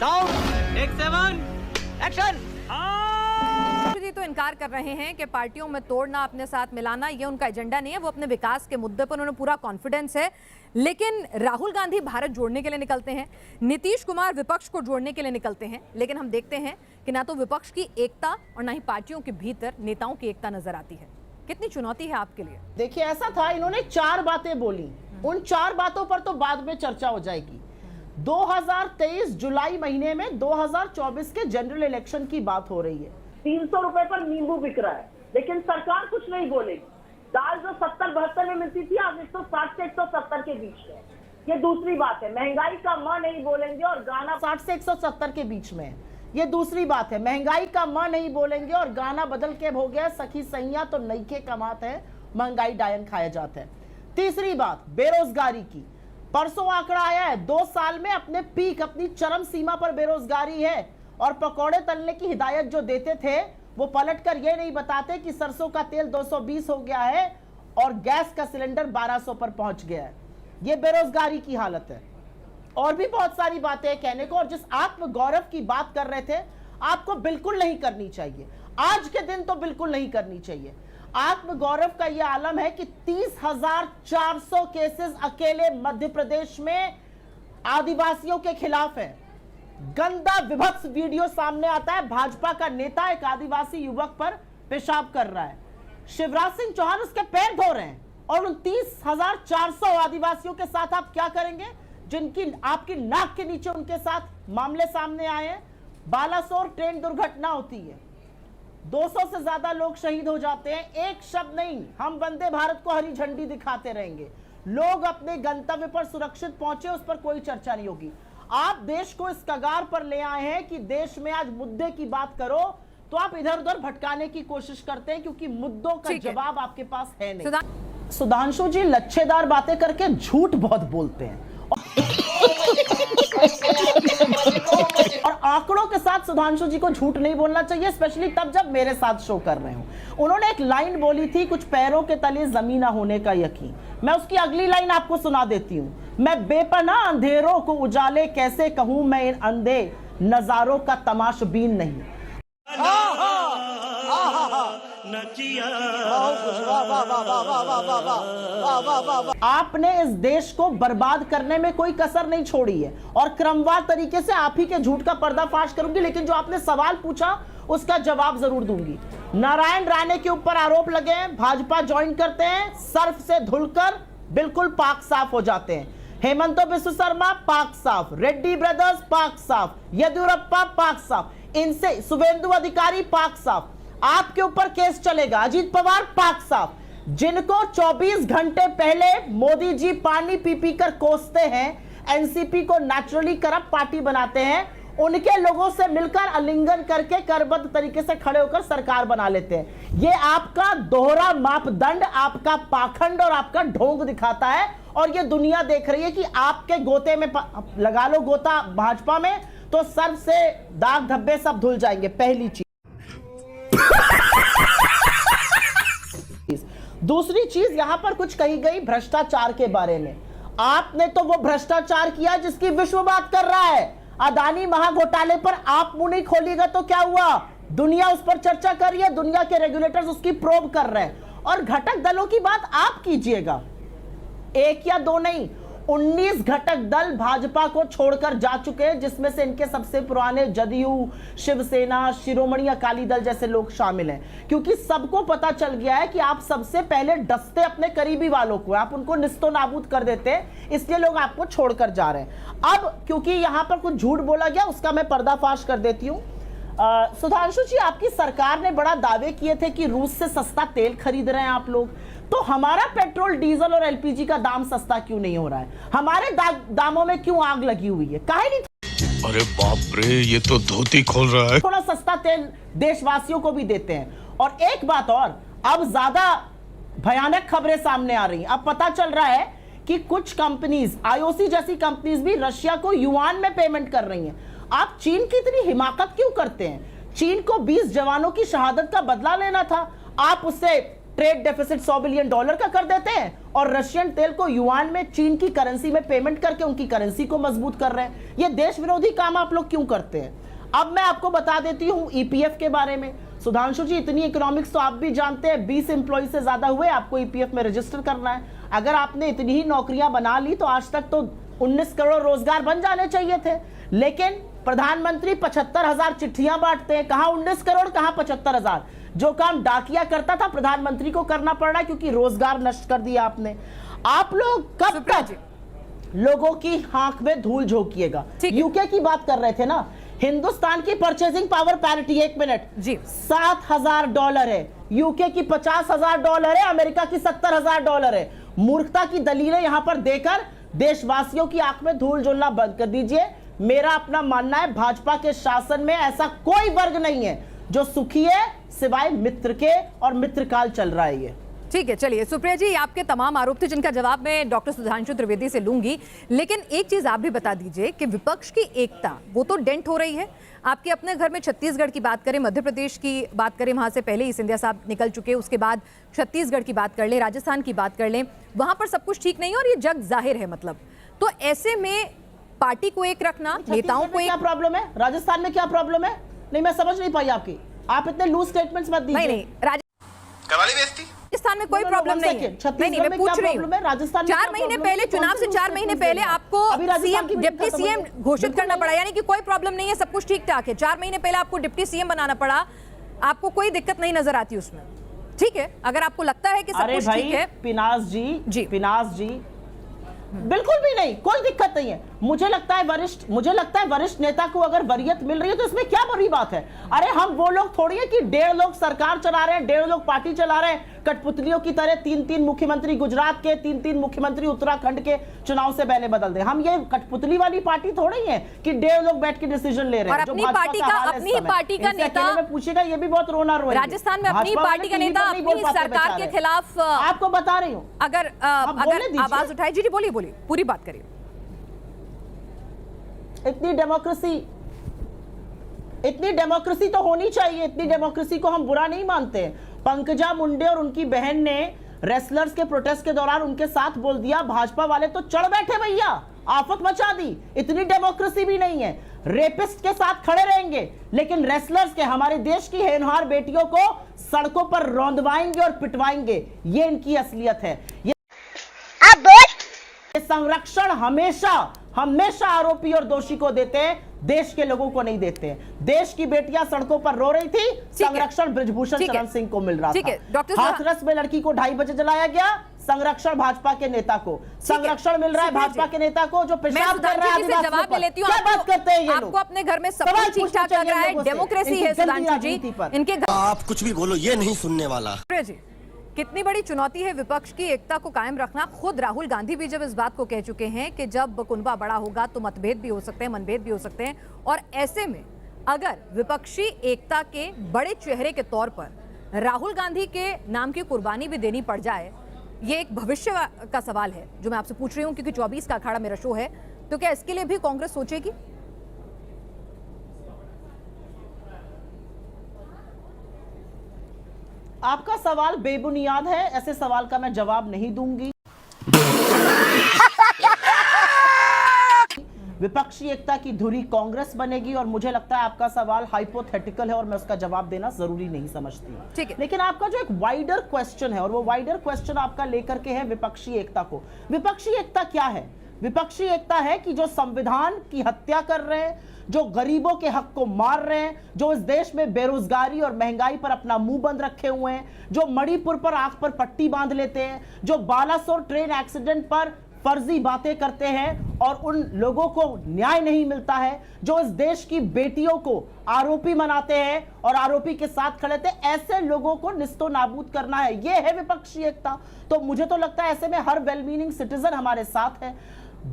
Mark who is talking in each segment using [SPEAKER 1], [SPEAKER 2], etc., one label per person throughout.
[SPEAKER 1] Sound take 7 action.
[SPEAKER 2] जी तो इनकार कर रहे हैं कि पार्टियों में तोड़ना, अपने साथ मिलाना ये उनका एजेंडा नहीं है। वो अपने विकास के मुद्दे पर उन्हें पूरा कॉन्फिडेंस है। लेकिन राहुल गांधी भारत जोड़ने के लिए निकलते हैं, नीतीश कुमार विपक्ष को जोड़ने के लिए निकलते हैं, लेकिन हम देखते हैं कि ना तो विपक्ष की एकता और ना ही पार्टियों के भीतर नेताओं की एकता नजर आती है। कितनी चुनौती है आपके लिए?
[SPEAKER 3] देखिए, ऐसा था, इन्होंने 4 बातें बोली, उन 4 बातों पर तो बाद में चर्चा हो जाएगी। 2023 जुलाई महीने में 2024 के जनरल इलेक्शन की बात हो रही है।
[SPEAKER 4] 300 रुपए पर नींबू बिक रहा है, लेकिन सरकार कुछ नहीं बोलेगी। दाल जो 70-72 में मिलती थी, आज 160 से 170 के बीच में। ये दूसरी बात है। महंगाई का म नहीं बोलेंगे और गाना
[SPEAKER 3] 60 से 170 के बीच में है। ये दूसरी बात है। महंगाई का म नहीं बोलेंगे और गाना बदल के हो गया, सखी सैया तो नईखे कमात है, महंगाई डायन खाया जाता है। तीसरी बात बेरोजगारी की। परसों आंकड़ा आया है, 2 साल में अपने पीक, अपनी चरम सीमा पर बेरोजगारी है। और पकौड़े तलने की हिदायत जो देते थे, वो पलटकर ये नहीं बताते कि सरसों का तेल 220 हो गया है और गैस का सिलेंडर 1200 पर पहुंच गया है। ये बेरोजगारी की हालत है। और भी बहुत सारी बातें हैं कहने को। और जिस आत्म गौरव की बात कर रहे थे, आपको बिल्कुल नहीं करनी चाहिए। आज के दिन तो बिल्कुल नहीं करनी चाहिए। आत्म गौरव का यह आलम है कि 30,400 केसेस अकेले मध्य प्रदेश में आदिवासियों के खिलाफ है। गंदा विभत्स वीडियो सामने आता है। भाजपा का नेता एक आदिवासी युवक पर पेशाब कर रहा है, शिवराज सिंह चौहान उसके पैर धो रहे हैं। और उन 30,400 आदिवासियों के साथ आप क्या करेंगे, जिनकी आपकी नाक के नीचे उनके साथ मामले सामने आए हैं। बालासोर ट्रेन दुर्घटना होती है, 200 से ज्यादा लोग शहीद हो जाते हैं, एक शब्द नहीं। हम वंदे भारत को हरी झंडी दिखाते रहेंगे, लोग अपने गंतव्य पर सुरक्षित पहुंचे, उस पर कोई चर्चा नहीं होगी। आप देश को इस कगार पर ले आए हैं कि देश में आज मुद्दे की बात करो तो आप इधर उधर भटकाने की कोशिश करते हैं, क्योंकि मुद्दों का जवाब आपके पास है नहीं। सुधांशु जी लच्छेदार बातें करके झूठ बहुत बोलते हैं और आंकड़ों के साथ सुधांशु जी को झूठ नहीं बोलना चाहिए, स्पेशली तब जब मेरे साथ शो कर रहे हो। उन्होंने एक लाइन बोली थी, कुछ पैरों के तले जमीन होने का यकीन। मैं उसकी अगली लाइन आपको सुना देती हूँ। मैं बेपनाह अंधेरों को उजाले कैसे कहूं, मैं इन अंधे नजारों का तमाशबीन नहीं। आपने इस देश को बर्बाद करने में कोई कसर नहीं छोड़ी है और क्रमवार तरीके से आप ही के झूठ का पर्दाफाश करूंगी, लेकिन जो आपने सवाल पूछा उसका जवाब जरूर दूंगी। नारायण राणे के ऊपर आरोप लगे हैं, भाजपा ज्वाइन करते हैं, सर्फ से धुलकर बिल्कुल पाक साफ हो जाते हैं। हेमंत बिस्व शर्मा पाक साफ, रेड्डी ब्रदर्स पाक साफ, येदियुरप्पा पाक साफ, इनसे शुभेंदु अधिकारी पाक साफ। आपके ऊपर केस चलेगा, अजीत पवार पाक साफ। जिनको 24 घंटे पहले मोदी जी पानी पी पी कर कोसते हैं, एनसीपी को नेचुरली करप्ट पार्टी बनाते हैं, उनके लोगों से मिलकर आलिंगन करके करबद्ध तरीके से खड़े होकर सरकार बना लेते हैं। ये आपका दोहरा मापदंड, आपका पाखंड और आपका ढोंग दिखाता है और ये दुनिया देख रही है कि आपके गोते में लगा लो गोता भाजपा में तो सर से दाग धब्बे सब धुल जाएंगे। पहली चीज। दूसरी चीज, यहां पर कुछ कही गई भ्रष्टाचार के बारे में। आपने तो वो भ्रष्टाचार किया जिसकी विश्व बात कर रहा है। अदानी महाघोटाले पर आप मुंह नहीं खोलिएगा तो क्या हुआ, दुनिया उस पर चर्चा कर रही है, दुनिया के रेगुलेटर्स उसकी प्रोब कर रहे हैं। और घटक दलों की बात आप कीजिएगा, 1 या 2 नहीं, 19 घटक दल भाजपा को छोड़कर जा चुके हैं, जिसमें से इनके सबसे पुराने जदयू, शिवसेना, शिरोमणि अकाली दल जैसे लोग शामिल हैं। क्योंकि सबको पता चल गया है कि आप सबसे पहले डसते अपने करीबी वालों को, आप उनको निस्तो नाबूद कर देते हैं, इसलिए लोग आपको छोड़कर जा रहे हैं। अब क्योंकि यहां पर कुछ झूठ बोला गया, उसका मैं पर्दाफाश कर देती हूं। सुधांशु जी, आपकी सरकार ने बड़ा दावे किए थे कि रूस से सस्ता तेल खरीद रहे हैं आप लोग, तो हमारा पेट्रोल, डीजल और एलपीजी का दाम सस्ता क्यों नहीं हो रहा है? हमारे दामों में क्यों आग लगी हुई है? काहे नहीं?
[SPEAKER 5] अरे बाप रे, ये तो धोती खोल रहा है।
[SPEAKER 3] थोड़ा सस्ता तेल देशवासियों को भी देते हैं। और एक बात और, अब ज्यादा भयानक खबरें सामने आ रही हैं। अब पता चल रहा है कि कुछ कंपनीज, आईओसी जैसी कंपनीज भी रशिया को युआन में पेमेंट कर रही हैं। आप चीन की इतनी हिमाकत क्यों करते हैं? चीन को 20 जवानों की शहादत का बदला लेना था, आप उससे ट्रेड डेफिसिट $100 बिलियन का कर देते हैं और रशियन तेल को युआन में चीन की करेंसी में पेमेंट करके उनकी करेंसी को मजबूत कर रहे हैं। ये देश विरोधी काम आप लोग क्यों करते हैं? अब मैं आपको बता देती हूं ईपीएफ के बारे में। सुधांशु जी, इतनी इकोनॉमिक्स तो आप भी जानते हैं, 20 एम्प्लॉय से ज्यादा हुए आपको ईपीएफ में रजिस्टर करना है। अगर आपने इतनी ही नौकरियां बना ली तो आज तक तो 19 करोड़ रोजगार बन जाने चाहिए थे, लेकिन प्रधानमंत्री 75,000 चिट्ठियां बांटते हैं। कहां 19 करोड़, कहां 75,000? जो काम डाकिया करता था प्रधानमंत्री को करना पड़ रहा है क्योंकि रोजगार नष्ट कर दिया आपने। आप लोग कब तक लोगों की आंख में धूल झोंकिएगा? यूके की बात कर रहे थे ना, हिंदुस्तान की परचेजिंग पावर पैरिटी, एक मिनट जी, $7,000 है, यूके की $50,000 है, अमेरिका की $70,000 है। मूर्खता की दलीलें यहां पर देकर देशवासियों की आंख में धूल झोलना बंद कर दीजिए। मेरा अपना मानना है भाजपा के शासन में ऐसा कोई वर्ग नहीं है जो सुखी है सिवाय मित्र के, और मित्रकाल चल रहा है ये।
[SPEAKER 2] ठीक है, चलिए सुप्रिया जी, आपके तमाम आरोप थे जिनका जवाब मैं डॉक्टर सुधांशु त्रिवेदी से लूंगी, लेकिन एक चीज आप भी बता दीजिए कि विपक्ष की एकता वो तो डेंट हो रही है। आपके अपने घर में छत्तीसगढ़ की बात करें, मध्य प्रदेश की बात करें, वहां से पहले ही सिंधिया साहब निकल चुके, उसके बाद छत्तीसगढ़ की बात कर लें, राजस्थान की बात कर लें, वहां पर सब कुछ ठीक नहीं है और ये जग जाहिर है। मतलब तो ऐसे में पार्टी को एक रखना, नेताओं को
[SPEAKER 3] क्या प्रॉब्लम है? राजस्थान में क्या प्रॉब्लम है? नहीं, मैं समझ नहीं पाई आपकी। आप इतने लूज स्टेटमेंट्स मत दीजिए।
[SPEAKER 2] नहीं, राजस्थान में कोई प्रॉब्लम नहीं है।
[SPEAKER 3] नहीं, मैं पूछ रही हूँ राजस्थान में
[SPEAKER 2] 4 महीने पहले, चुनाव से 4 महीने पहले आपको सीएम, डिप्टी सीएम घोषित करना पड़ा, यानी कि कोई प्रॉब्लम नहीं है, सब कुछ ठीक ठाक है। 4 महीने पहले आपको डिप्टी सीएम बनाना पड़ा, आपको कोई दिक्कत नहीं नजर आती उसमें। ठीक है, अगर आपको लगता है कि सब कुछ ठीक है।
[SPEAKER 3] पिनास जी बिल्कुल भी नहीं, कोई दिक्कत नहीं है। मुझे लगता है वरिष्ठ नेता को अगर वरीयत मिल रही है तो इसमें क्या बड़ी बात है? अरे हम वो लोग थोड़ी है कि 1.5 लोग सरकार चला रहे हैं, 1.5 लोग पार्टी चला रहे हैं, कठपुतलियों की तरह 3-3 मुख्यमंत्री गुजरात के, 3-3 मुख्यमंत्री उत्तराखंड के चुनाव से बहने बदल दे। हम ये कठपुतली वाली पार्टी थोड़ी है कि 1.5 लोग बैठ के डिसीजन ले रहे हैं।
[SPEAKER 2] अपनी पार्टी का नेता
[SPEAKER 3] पूछेगा, ये भी बहुत रोना रो
[SPEAKER 2] राजस्थान में अपनी पार्टी का नेता अपनी सरकार के खिलाफ,
[SPEAKER 3] आपको बता रही हूँ,
[SPEAKER 2] अगर आवाज उठाए। जी बोलिए, पूरी बात करिए।
[SPEAKER 3] इतनी डेमोक्रेसी तो होनी चाहिए, इतनी डेमोक्रेसी को हम बुरा नहीं मानते। पंकजा मुंडे और उनकी बहन ने रेसलर्स के प्रोटेस्ट के दौरान उनके साथ बोल दिया, भाजपा वाले तो चढ़ बैठे भैया, आफत मचा दी। इतनी डेमोक्रेसी भी नहीं है। रेपिस्ट के साथ खड़े रहेंगे लेकिन रेसलर्स के, हमारे देश की होनहार बेटियों को सड़कों पर रौंदवाएंगे और पिटवाएंगे। ये इनकी असलियत है। ये संरक्षण हमेशा आरोपी और दोषी को देते हैं, देश के लोगों को नहीं देते हैं। देश की बेटियां सड़कों पर रो रही थी, संरक्षण बृजभूषण शरण सिंह को मिल रहा था। हाथरस में लड़की को 2:30 बजे जलाया गया, संरक्षण भाजपा के नेता को संरक्षण मिल रहा है, भाजपा के नेता को जो पेशाब कर रहा है।
[SPEAKER 2] जवाब लेती हूँ,
[SPEAKER 3] क्या बात करते हैं ये लोग?
[SPEAKER 2] आपको अपने घर में सब कुछ ठीक ठाक लग रहा है, डेमोक्रेसी है सुधांशु जी, इनके
[SPEAKER 6] आप कुछ भी बोलो, ये नहीं सुनने वाला।
[SPEAKER 2] कितनी बड़ी चुनौती है विपक्ष की एकता को कायम रखना। खुद राहुल गांधी भी जब इस बात को कह चुके हैं कि जब कुनबा बड़ा होगा तो मतभेद भी हो सकते हैं, मनभेद भी हो सकते हैं, और ऐसे में अगर विपक्षी एकता के बड़े चेहरे के तौर पर राहुल गांधी के नाम की कुर्बानी भी देनी पड़ जाए, ये एक भविष्य का सवाल है जो मैं आपसे पूछ रही हूं, क्योंकि 24 का अखाड़ा मेरा शो है, तो क्या इसके लिए भी कांग्रेस सोचेगी?
[SPEAKER 3] आपका सवाल बेबुनियाद है, ऐसे सवाल का मैं जवाब नहीं दूंगी। विपक्षी एकता की धुरी कांग्रेस बनेगी, और मुझे लगता है आपका सवाल हाइपोथेटिकल है और मैं उसका जवाब देना जरूरी नहीं समझती।
[SPEAKER 2] ठीक है,
[SPEAKER 3] लेकिन आपका जो एक वाइडर क्वेश्चन है, और वो वाइडर क्वेश्चन आपका लेकर के है विपक्षी एकता को। विपक्षी एकता क्या है? विपक्षी एकता है कि जो संविधान की हत्या कर रहे हैं, जो गरीबों के हक को मार रहे हैं, जो इस देश में बेरोजगारी और महंगाई पर अपना मुंह बंद रखे हुए हैं, जो मणिपुर पर आंख पर पट्टी बांध लेते हैं, जो बालासोर ट्रेन एक्सीडेंट पर फर्जी बातें करते हैं और उन लोगों को न्याय नहीं मिलता है, जो इस देश की बेटियों को आरोपी बनाते हैं और आरोपी के साथ खड़े थे, ऐसे लोगों को निस्तो नाबूद करना है। यह है विपक्षी एकता। तो मुझे तो लगता है ऐसे में हर वेल मीनिंग सिटीजन हमारे साथ है।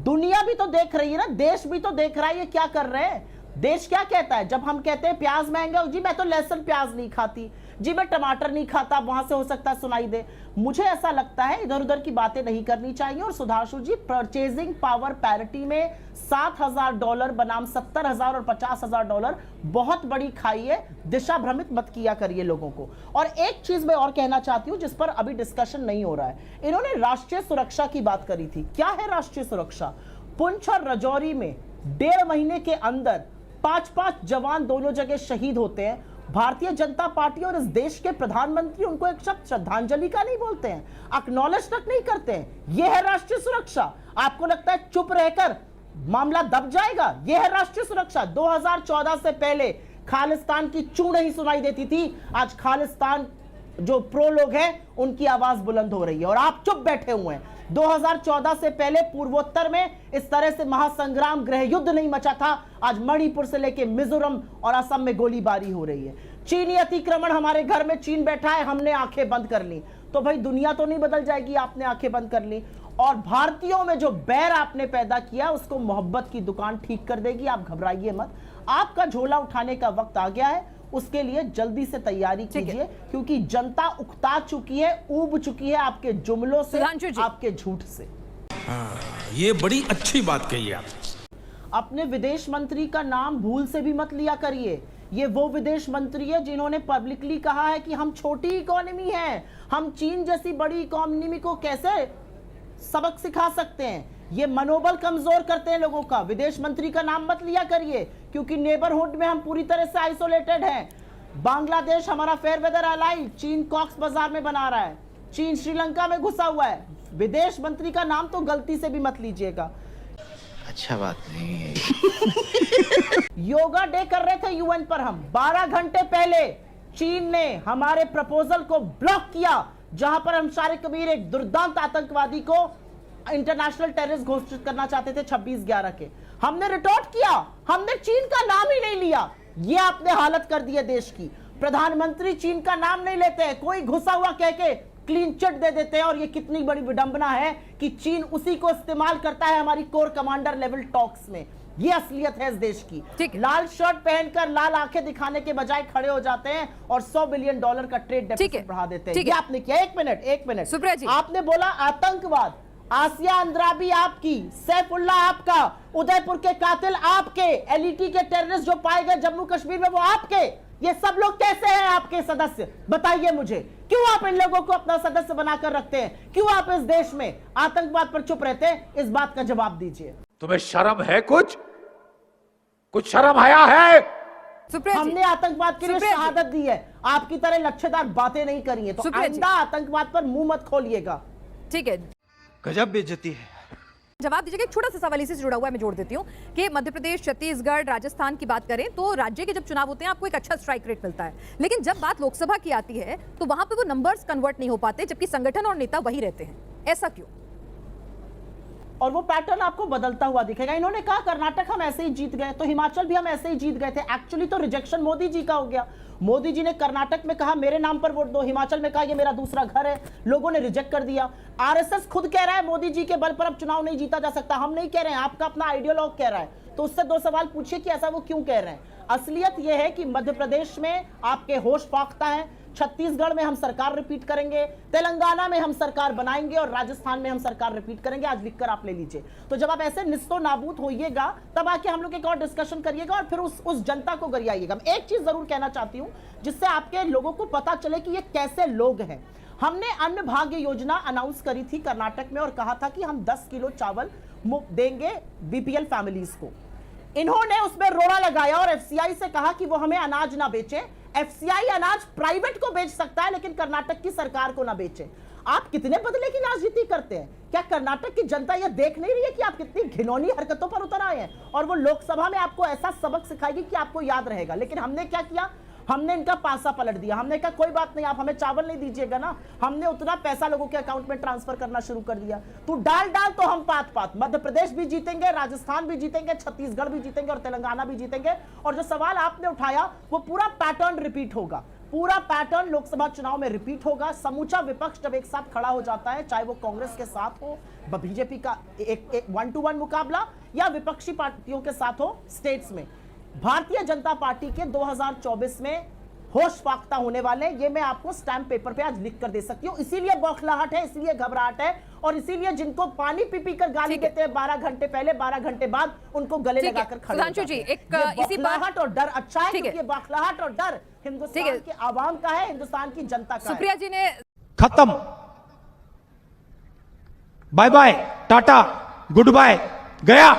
[SPEAKER 3] दुनिया भी तो देख रही है ना, देश भी तो देख रहा है ये क्या कर रहे हैं। देश क्या कहता है जब हम कहते हैं प्याज महंगा, जी मैं तो लहसुन प्याज नहीं खाती, जी मैं टमाटर नहीं खाता, वहां से हो सकता है सुनाई दे। मुझे ऐसा लगता है इधर उधर की बातें नहीं करनी चाहिए। और सुधांशु जी, परचेजिंग पावर पैरिटी में $7,000 बनाम 70,000 और $50,000 बहुत बड़ी खाई है। दिशा भ्रमित मत किया करिए लोगों को। और एक चीज मैं और कहना चाहती हूं जिस पर अभी डिस्कशन नहीं हो रहा है, इन्होंने राष्ट्रीय सुरक्षा की बात करी थी। क्या है राष्ट्रीय सुरक्षा? पुंछ और राजौरी में 1.5 महीने के अंदर 5-5 जवान दोनों जगह शहीद होते हैं। भारतीय जनता पार्टी और इस देश के प्रधानमंत्री उनको एक शब्द श्रद्धांजलि का नहीं बोलते हैं, एक्नॉलेज तक नहीं करते हैं। यह है राष्ट्रीय सुरक्षा? आपको लगता है चुप रहकर मामला दब जाएगा? यह है राष्ट्रीय सुरक्षा? 2014 से पहले खालिस्तान की चू नहीं सुनाई देती थी, आज खालिस्तान जो प्रो लोग हैं उनकी आवाज बुलंद हो रही है और आप चुप बैठे हुए हैं। 2014 से पहले पूर्वोत्तर में इस तरह से महासंग्राम, गृह युद्ध नहीं मचा था। आज मणिपुर से लेकर मिजोरम और असम में गोलीबारी हो रही है। चीनी अतिक्रमण हमारे घर में चीन बैठा है, हमने आंखें बंद कर ली। तो भाई दुनिया तो नहीं बदल जाएगी, आपने आंखें बंद कर ली। और भारतीयों में जो बैर आपने पैदा किया उसको मोहब्बत की दुकान ठीक कर देगी। आप घबराइए मत, आपका झोला उठाने का वक्त आ गया है। उसके लिए जल्दी से तैयारी कीजिए, क्योंकि जनता उकता चुकी है, ऊब चुकी है आपके जुमलों से, आपके झूठ से।
[SPEAKER 7] ये बड़ी अच्छी बात कही आप।
[SPEAKER 3] अपने विदेश मंत्री का नाम भूल से भी मत लिया करिए। ये वो विदेश मंत्री है जिन्होंने पब्लिकली कहा है कि हम छोटी इकोनॉमी हैं, हम चीन जैसी बड़ी इकोनॉमी को कैसे सबक सिखा सकते हैं। ये मनोबल कमजोर करते हैं लोगों का। विदेश मंत्री का नाम मत लिया करिए, क्योंकि नेबरहुड में हम पूरी तरह से आइसोलेटेड हैं। बांग्लादेश हमारा फेयरवेदर अलाई, चीन कॉक्स बाजार में बना रहा है, चीन श्रीलंका में घुसा हुआ है। विदेश मंत्री का नाम तो गलती से भी मत लीजिएगा।
[SPEAKER 6] अच्छा बात नहीं है।
[SPEAKER 3] योगा डे कर रहे थे यूएन पर हम, 12 घंटे पहले चीन ने हमारे प्रपोजल को ब्लॉक किया, जहां पर हम शारिक कबीर एक दुर्दांत आतंकवादी को इंटरनेशनल टेररिस्ट घोषित करना चाहते थे 26/11 के। हमने रिटॉर्ट किया, हमने चीन का नाम ही नहीं लिया। ये आपने हालत कर दी है देश की। प्रधानमंत्री चीन का नाम नहीं लेते हैं, कोई घुसा हुआ कह के क्लीन चिट दे देते हैं। और ये कितनी बड़ी विडंबना है कि चीन उसी को इस्तेमाल करता है हमारी कोर कमांडर लेवल टॉक्स में। ये असलियत है इस देश की। लाल शर्ट पहनकर लाल आंखें दिखाने के बजाय खड़े हो जाते हैं और $100 बिलियन का ट्रेड डेफिसिट बढ़ा देते हैं। ये आपने किया। एक मिनट आपने बोला आतंकवाद, आसिया अंद्राबी आपकी, सैफुल्लाह आपका, उदयपुर के कातिल आपके, एलईटी के टेररिस्ट जो पाए गए जम्मू कश्मीर में वो आपके। ये सब लोग कैसे हैं आपके सदस्य? बताइए मुझे। क्यों आप इन लोगों को अपना सदस्य बनाकर रखते हैं? क्यों आप इस देश में आतंकवाद पर चुप रहते हैं? इस बात का जवाब दीजिए।
[SPEAKER 7] तुम्हें शर्म है? कुछ शर्म आया है?
[SPEAKER 3] हमने आतंकवाद के लिए शहादत दी है, आपकी तरह लक्ष्यदार बातें नहीं करी है। तो आइंदा आतंकवाद पर मुंह मत खोलिएगा।
[SPEAKER 2] ठीक है,
[SPEAKER 6] गजब बेइज्जती है।
[SPEAKER 2] जवाब दीजिएगा। एक छोटा सा सवाल इसी से जुड़ा हुआ है, मैं जोड़ देती हूँ कि मध्य प्रदेश, छत्तीसगढ़, राजस्थान की बात करें तो राज्य के जब चुनाव होते हैं आपको एक अच्छा स्ट्राइक रेट मिलता है, लेकिन जब बात लोकसभा की आती है तो वहां पे वो नंबर्स कन्वर्ट नहीं हो पाते, जबकि संगठन और नेता वही रहते हैं। ऐसा क्यों?
[SPEAKER 3] और वो पैटर्न आपको बदलता हुआ दिखेगा। इन्होंने कहा कर्नाटक हम ऐसे ही जीत गए, तो हिमाचल भी हम ऐसे ही जीत गए थे। एक्चुअली तो रिजेक्शन मोदी जी का हो गया। मोदी जी ने कर्नाटक में कहा मेरे नाम पर वोट दो, हिमाचल में कहा ये मेरा दूसरा घर है, लोगों ने रिजेक्ट कर दिया। आरएसएस खुद कह रहा है मोदी जी के बल पर अब चुनाव नहीं जीता जा सकता। हम नहीं कह रहे हैं, आपका अपना आइडियोलॉग कह रहा है। तो उससे 2 सवाल पूछिए कि ऐसा वो क्यों कह रहे हैं। असलियत यह है कि मध्य प्रदेश में आपके होश फाख्ता है, छत्तीसगढ़ में हम सरकार रिपीट करेंगे, तेलंगाना में हम सरकार बनाएंगे और राजस्थान में हम सरकार रिपीट करेंगे। आज लिखकर आप ले लीजिए। तो जब आप ऐसे निस्तो नाबूद होइएगा तब आके हम लोग एक और डिस्कशन करिएगा और फिर उस जनता को गरियाइएगा। एक चीज जरूर कहना चाहती हूं जिससे आपके लोगों को पता चले कि ये कैसे लोग हैं। हमने अन्न भाग्य योजना अनाउंस करी थी कर्नाटक में और कहा था कि हम 10 किलो चावल देंगे बीपीएल फैमिलीज को। इन्होंने उसमें रोड़ा लगाया और एफसीआई से कहा कि वो हमें अनाज ना बेचे। एफसीआई अनाज प्राइवेट को बेच सकता है लेकिन कर्नाटक की सरकार को ना बेचे। आप कितने बदले की राजनीति करते हैं? क्या कर्नाटक की जनता यह देख नहीं रही है कि आप कितनी घिनौनी हरकतों पर उतर आए हैं? और वो लोकसभा में आपको ऐसा सबक सिखाएगी कि आपको याद रहेगा। लेकिन हमने क्या किया? हमने इनका पासा पलट दिया। हमने कहा कोई बात नहीं, आप हमें चावल नहीं दीजिएगा ना, हमने उतना पैसा लोगों के अकाउंट में ट्रांसफर करना शुरू कर दिया। तू डाल तो हम पात मध्य प्रदेश भी जीतेंगे, राजस्थान भी जीतेंगे, छत्तीसगढ़ भी जीतेंगे और तेलंगाना भी जीतेंगे। और जो सवाल आपने उठाया वो पूरा पैटर्न रिपीट होगा। पूरा पैटर्न लोकसभा चुनाव में रिपीट होगा। समूचा विपक्ष जब एक साथ खड़ा हो जाता है, चाहे वो कांग्रेस के साथ हो, बीजेपी का एक 1-to-1 मुकाबला या विपक्षी पार्टियों के साथ हो स्टेट्स में, भारतीय जनता पार्टी के 2024 में होश फाख्ता होने वाले हैं, ये मैं आपको स्टैम्प पेपर पे आज लिख कर दे सकती हूँ। इसीलिए बौखलाहट है, इसीलिए घबराहट है, और इसीलिए जिनको पानी पी कर गाली देते हैं 12 घंटे पहले, 12 घंटे बाद उनको गले लगाकर खड़े
[SPEAKER 2] सुधांशु जी, एक इसी
[SPEAKER 3] बौखलाहट और डर अच्छा है, क्योंकि बौखलाहट और डर हिंदुस्तान के आवाम का है, हिंदुस्तान की जनता का है।
[SPEAKER 2] सुप्रिया जी ने
[SPEAKER 7] खत्म, bye bye, tata, goodbye, गया।